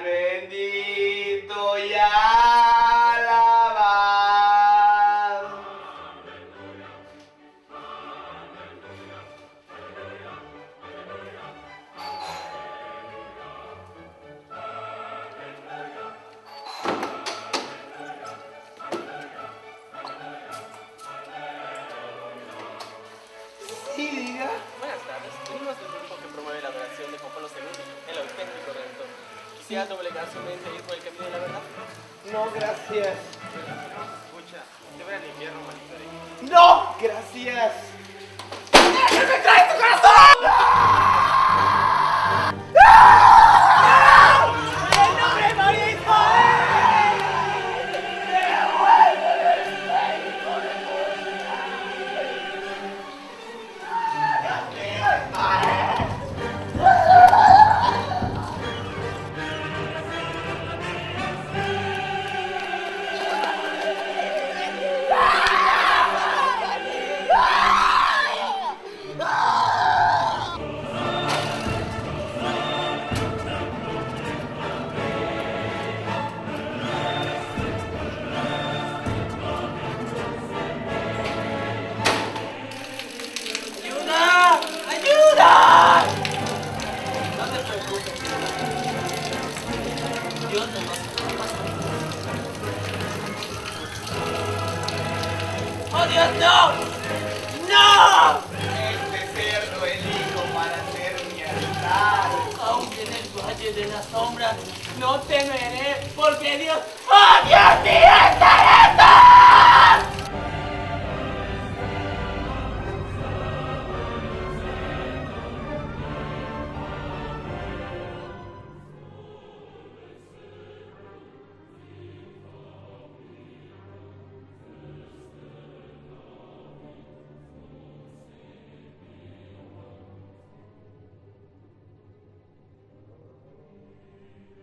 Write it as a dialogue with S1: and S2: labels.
S1: bendito y alabado. Sí, diga.
S2: Buenas tardes, venimos del grupo que promueve la adoración de Juan Pablo II, el auténtico redentor. ¿Quisiera doblegar su mente y ir por el camino de la verdad?
S1: No, gracias.
S2: Escucha, te voy al infierno, maldito rey.
S1: No, gracias. ¡Me trae tu corazón! ¡El nombre de María Isabel! ¡Devuelve el México de ¡Ayuda! ¡Ayuda!
S2: No te preocupes, Dios nos va a salvar.
S1: ¡Oh, Dios, no! ¡No! Este cerdo elijo para ser mi altar.
S2: Aunque en el valle de las sombras no temeré, porque Dios...
S1: ¡Oh, Dios mío, está esto!